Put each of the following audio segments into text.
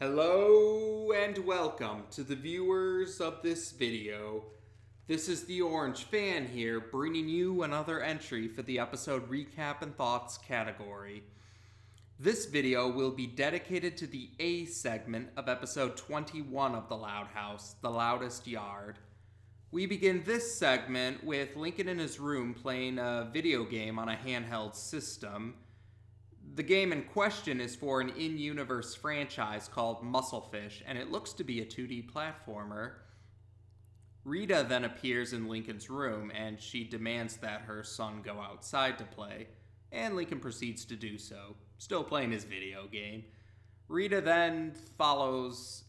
Hello and welcome to the viewers of this video. This is the Orange Fan here, bringing you another entry for the episode recap and thoughts category. This video will be dedicated to the A segment of episode 21 of The Loud House, The Loudest Yard. We begin this segment with Lincoln in his room playing a video game on a handheld system. The game in question is for an in-universe franchise called Musclefish, and it looks to be a 2D platformer. Rita then appears in Lincoln's room, and she demands that her son go outside to play, and Lincoln proceeds to do so, still playing his video game. Rita then follows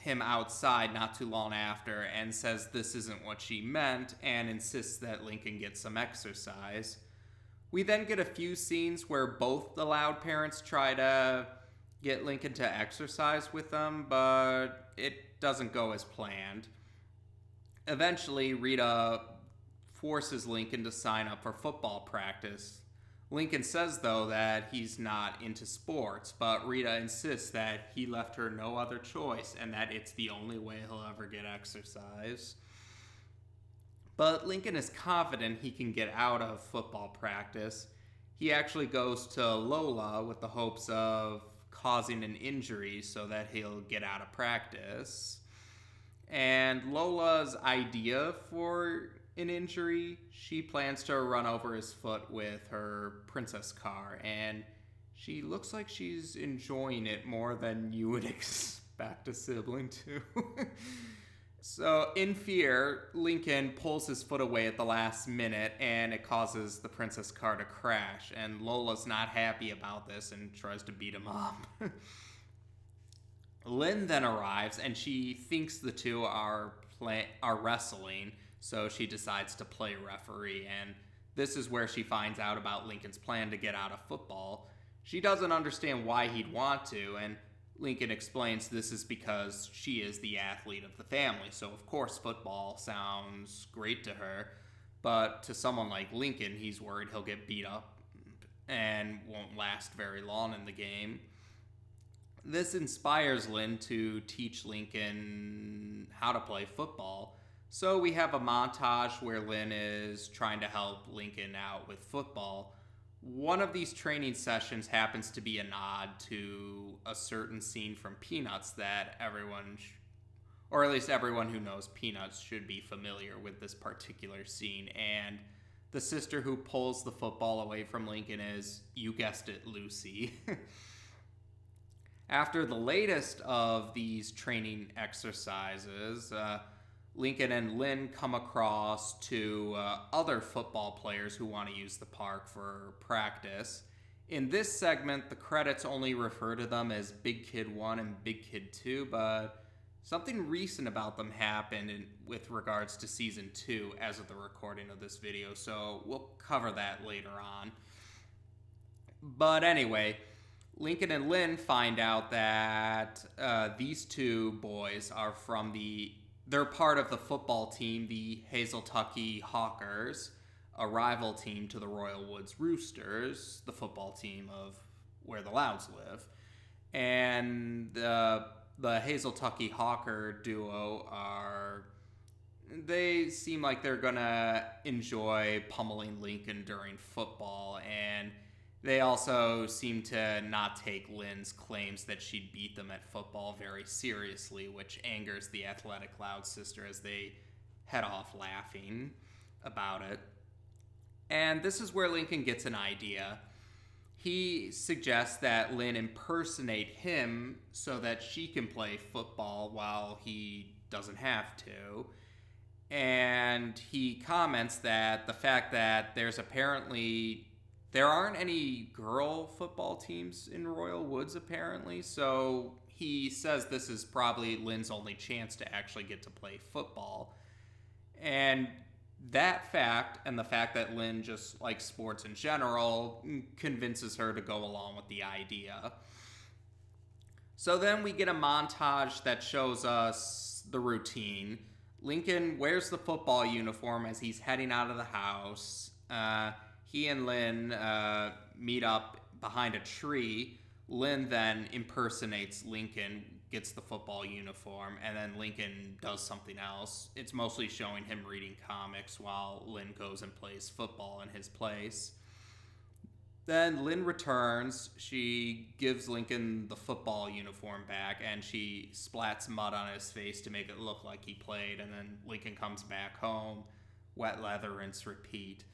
him outside not too long after and says this isn't what she meant, and insists that Lincoln get some exercise. We then get a few scenes where both the Loud parents try to get Lincoln to exercise with them, but it doesn't go as planned. Eventually, Rita forces Lincoln to sign up for football practice. Lincoln says, though, that he's not into sports, but Rita insists that he left her no other choice and that it's the only way he'll ever get exercise. But Lincoln is confident he can get out of football practice. He actually goes to Lola with the hopes of causing an injury so that he'll get out of practice. And Lola's idea for an injury, she plans to run over his foot with her princess car, and she looks like she's enjoying it more than you would expect a sibling to. So, in fear, Lincoln pulls his foot away at the last minute, and it causes the princess car to crash, and Lola's not happy about this and tries to beat him up. Lynn then arrives, and she thinks the two are wrestling, so she decides to play referee, and this is where she finds out about Lincoln's plan to get out of football. She doesn't understand why he'd want to, and Lincoln explains this is because she is the athlete of the family, so of course football sounds great to her, but to someone like Lincoln, he's worried he'll get beat up and won't last very long in the game. This inspires Lynn to teach Lincoln how to play football, so we have a montage where Lynn is trying to help Lincoln out with football. One of these training sessions happens to be a nod to a certain scene from Peanuts that everyone, or at least everyone who knows Peanuts, should be familiar with this particular scene. And the sister who pulls the football away from Lincoln is, you guessed it, Lucy. After the latest of these training exercises, Lincoln and Lynn come across two other football players who want to use the park for practice. In this segment, the credits only refer to them as Big Kid 1 and Big Kid 2, but something recent about them happened with regards to Season 2 as of the recording of this video, so we'll cover that later on. But anyway, Lincoln and Lynn find out that these two boys are they're part of the football team, the Hazeltucky Hockers, a rival team to the Royal Woods Roosters, the football team of where the Louds live. And the Hazeltucky Hawker duo they seem like they're gonna enjoy pummeling Lincoln during football, and they also seem to not take Lynn's claims that she'd beat them at football very seriously, which angers the athletic Loud sister as they head off laughing about it. And this is where Lincoln gets an idea. He suggests that Lynn impersonate him so that she can play football while he doesn't have to. And he comments that the fact that there aren't any girl football teams in Royal Woods, apparently, so he says this is probably Lynn's only chance to actually get to play football. And that fact, and the fact that Lynn just likes sports in general, convinces her to go along with the idea. So then we get a montage that shows us the routine. Lincoln wears the football uniform as he's heading out of the house. He and Lynn meet up behind a tree. Lynn then impersonates Lincoln, gets the football uniform, and then Lincoln does something else. It's mostly showing him reading comics while Lynn goes and plays football in his place. Then Lynn returns. She gives Lincoln the football uniform back, and she splats mud on his face to make it look like he played. And then Lincoln comes back home, wet leather, rinse, repeat.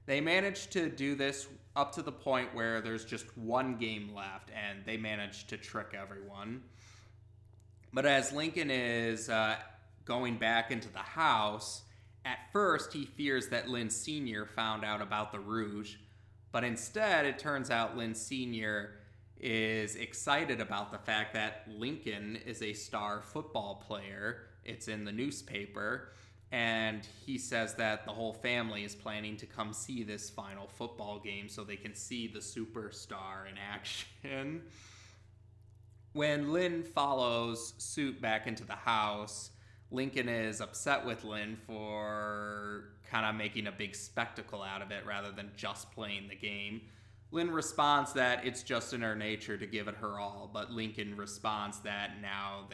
They manage to do this up to the point where there's just one game left, and they manage to trick everyone. But as Lincoln is going back into the house, at first he fears that Lynn Sr. found out about the rouge. But instead, it turns out Lynn Sr. is excited about the fact that Lincoln is a star football player. It's in the newspaper. And he says that the whole family is planning to come see this final football game so they can see the superstar in action. When Lynn follows suit back into the house, Lincoln is upset with Lynn for kind of making a big spectacle out of it rather than just playing the game. Lynn responds that it's just in her nature to give it her all, but Lincoln responds that now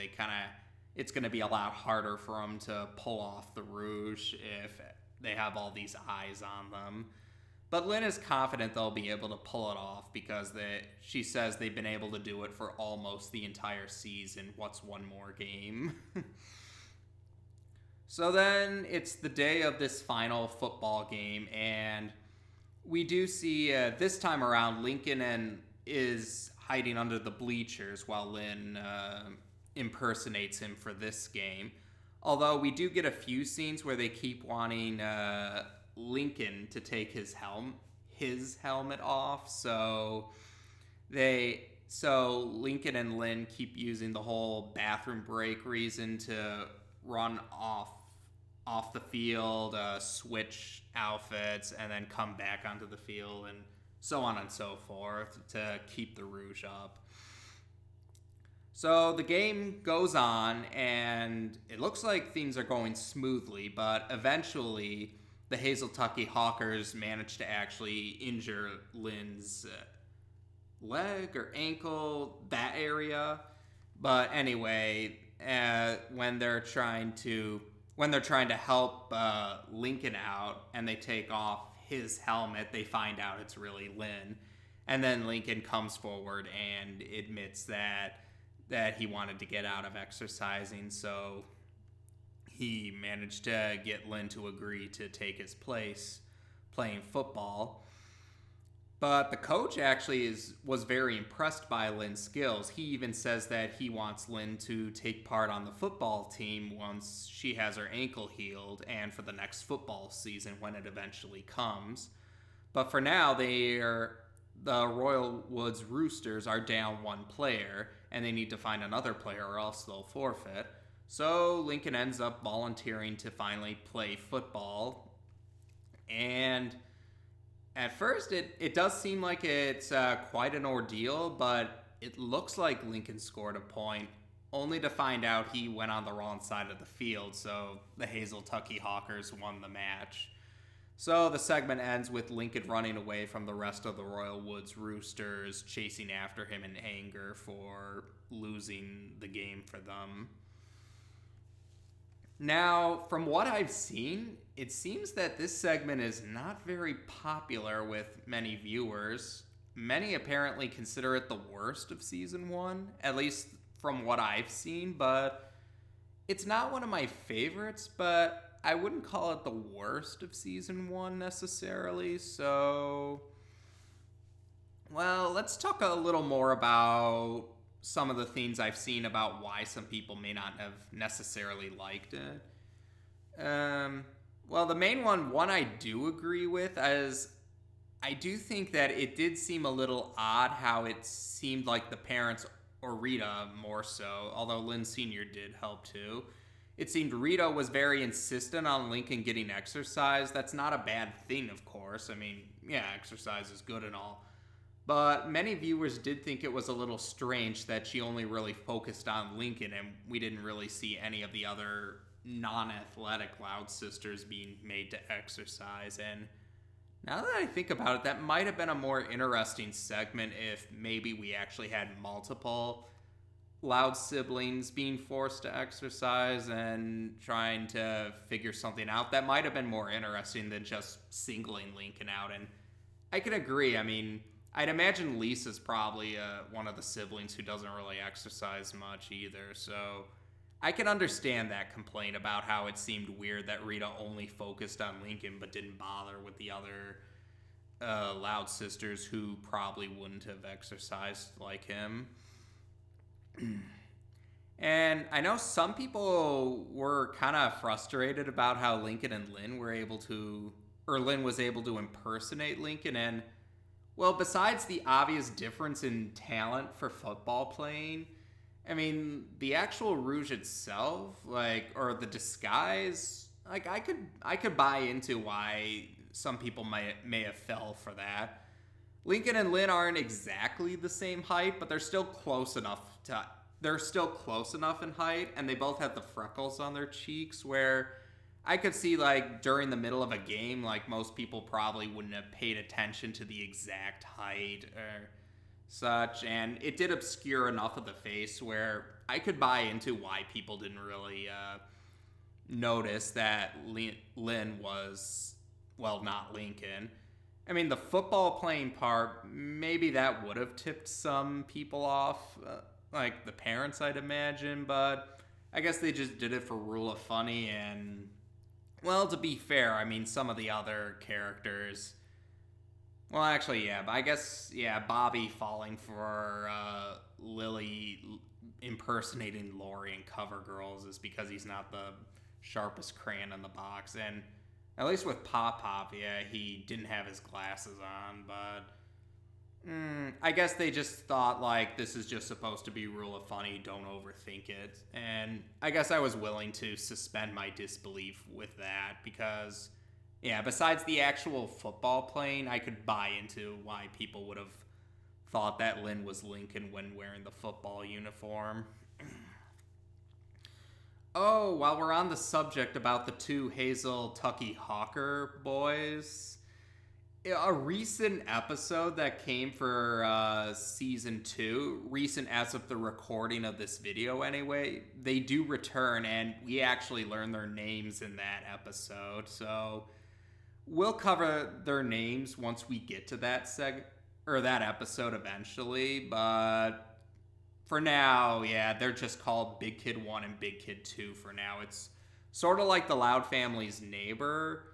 it's going to be a lot harder for them to pull off the rouge if they have all these eyes on them. But Lynn is confident they'll be able to pull it off because she says they've been able to do it for almost the entire season. What's one more game? So then it's the day of this final football game, and we do see this time around Lincoln is hiding under the bleachers while Lynn impersonates him for this game. Although we do get a few scenes where they keep wanting Lincoln to take his helmet off, so Lincoln and Lynn keep using the whole bathroom break reason to run off the field, switch outfits, and then come back onto the field, and so on and so forth to keep the rouge up. So the game goes on, and it looks like things are going smoothly, but eventually the Hazeltucky Hockers manage to actually injure Lynn's leg or ankle, that area. But anyway, when they're trying to help Lincoln out and they take off his helmet, they find out it's really Lynn. And then Lincoln comes forward and admits that he wanted to get out of exercising, so he managed to get Lynn to agree to take his place playing football. But the coach actually was very impressed by Lynn's skills. He even says that he wants Lynn to take part on the football team once she has her ankle healed and for the next football season when it eventually comes. But for now, the Royal Woods Roosters are down one player, and they need to find another player or else they'll forfeit. So Lincoln ends up volunteering to finally play football. And at first, it does seem like it's quite an ordeal, but it looks like Lincoln scored a point, only to find out he went on the wrong side of the field, so the Hazeltucky Hockers won the match. So the segment ends with Lincoln running away from the rest of the Royal Woods Roosters, chasing after him in anger for losing the game for them. Now, from what I've seen, it seems that this segment is not very popular with many viewers. Many apparently consider it the worst of season 1, at least from what I've seen, but it's not one of my favorites, but I wouldn't call it the worst of season 1 necessarily, so well, let's talk a little more about some of the things I've seen about why some people may not have necessarily liked it. Well, the main one I do agree with, as I do think that it did seem a little odd how it seemed like the parents, or Rita more so, although Lynn Sr. did help too. It seemed Rita was very insistent on Lincoln getting exercise. That's not a bad thing, of course. I mean, yeah, exercise is good and all. But many viewers did think it was a little strange that she only really focused on Lincoln and we didn't really see any of the other non-athletic Loud sisters being made to exercise. And Now that I think about it, that might have been a more interesting segment if maybe we actually had multiple Loud siblings being forced to exercise and trying to figure something out. That might have been more interesting than just singling Lincoln out. And I can agree. I mean, I'd imagine Lisa's probably one of the siblings who doesn't really exercise much either. So I can understand that complaint about how it seemed weird that Rita only focused on Lincoln but didn't bother with the other Loud sisters who probably wouldn't have exercised like him. And I know some people were kind of frustrated about how Lincoln and Lynn were able to, or Lynn was able to impersonate Lincoln. And, well, besides the obvious difference in talent for football playing, I mean, the actual rouge itself, like, or the disguise, like, I could buy into why some people may have fell for that. Lincoln and Lynn aren't exactly the same height, but they're still close enough in height, and they both have the freckles on their cheeks, where I could see, like, during the middle of a game, like, most people probably wouldn't have paid attention to the exact height or such, and it did obscure enough of the face where I could buy into why people didn't really notice that Lynn was, well, not Lincoln. I mean, the football playing part, maybe that would have tipped some people off, like the parents, I'd imagine, but I guess they just did it for rule of funny. And, well, to be fair, I mean, some of the other characters, well, actually, yeah, but I guess, yeah, Bobby falling for Lily impersonating Lori in CoverGirls is because he's not the sharpest crayon in the box. And at least with Pop, yeah, he didn't have his glasses on, but I guess they just thought, like, this is just supposed to be rule of funny, don't overthink it. And I guess I was willing to suspend my disbelief with that because, yeah, besides the actual football playing, I could buy into why people would have thought that Lynn was Lincoln when wearing the football uniform. Oh, while we're on the subject about the two Hazeltucky Hawker boys, a recent episode that came for season 2, recent as of the recording of this video anyway, they do return, and we actually learn their names in that episode. So we'll cover their names once we get to that that episode eventually, but for now, yeah, they're just called Big Kid 1 and Big Kid 2 for now. It's sort of like the Loud family's neighbor.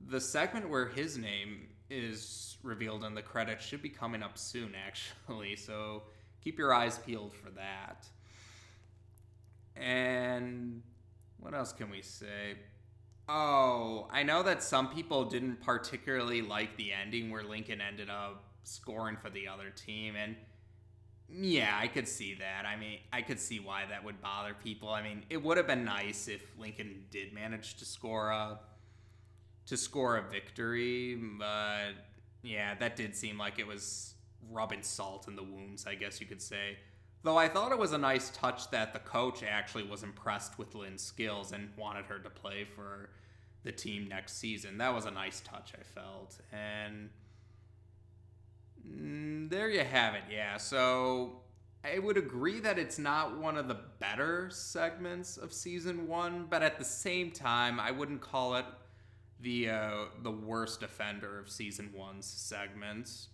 The segment where his name is revealed in the credits should be coming up soon, actually, so keep your eyes peeled for that. And what else can we say? Oh, I know that some people didn't particularly like the ending where Lincoln ended up scoring for the other team, and yeah, I could see that. I mean, I could see why that would bother people. I mean, it would have been nice if Lincoln did manage to score a victory, but yeah, that did seem like it was rubbing salt in the wounds, I guess you could say. Though I thought it was a nice touch that the coach actually was impressed with Lynn's skills and wanted her to play for the team next season. That was a nice touch, I felt. And there you have it, yeah. So I would agree that it's not one of the better segments of season 1, but at the same time, I wouldn't call it the worst offender of season 1's segments.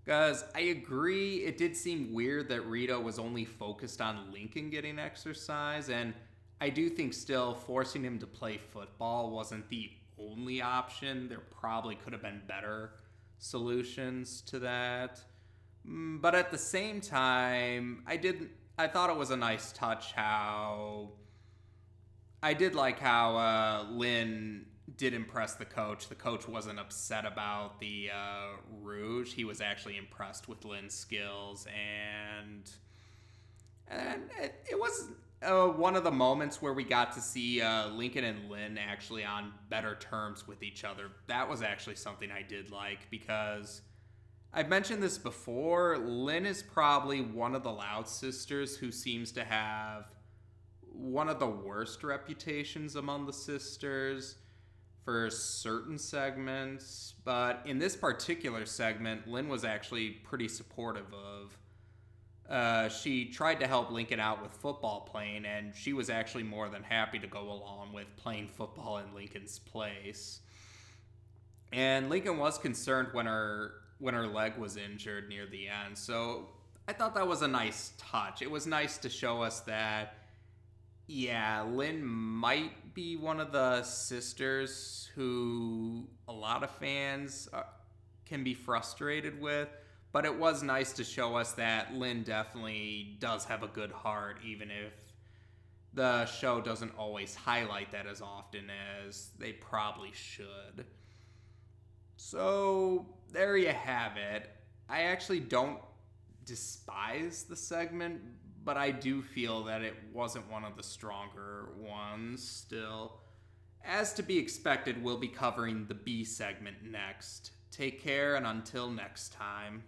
Because I agree, it did seem weird that Rita was only focused on Lincoln getting exercise, and I do think still forcing him to play football wasn't the only option. There probably could have been better solutions to that. But at the same time, I thought it was a nice touch how I did like how Lynn did impress the coach. The coach wasn't upset about the rouge. He was actually impressed with Lynn's skills, and it was one of the moments where we got to see Lincoln and Lynn actually on better terms with each other. That was actually something I did like, because I've mentioned this before. Lynn is probably one of the Loud sisters who seems to have one of the worst reputations among the sisters for certain segments, but in this particular segment, Lynn was actually pretty supportive of. She tried to help Lincoln out with football playing, and she was actually more than happy to go along with playing football in Lincoln's place. And Lincoln was concerned when her leg was injured near the end, so I thought that was a nice touch. It was nice to show us that, yeah, Lynn might be one of the sisters who a lot of fans can be frustrated with, but it was nice to show us that Lynn definitely does have a good heart, even if the show doesn't always highlight that as often as they probably should. So, there you have it. I actually don't despise the segment, but I do feel that it wasn't one of the stronger ones still. As to be expected, we'll be covering the B segment next. Take care, and until next time.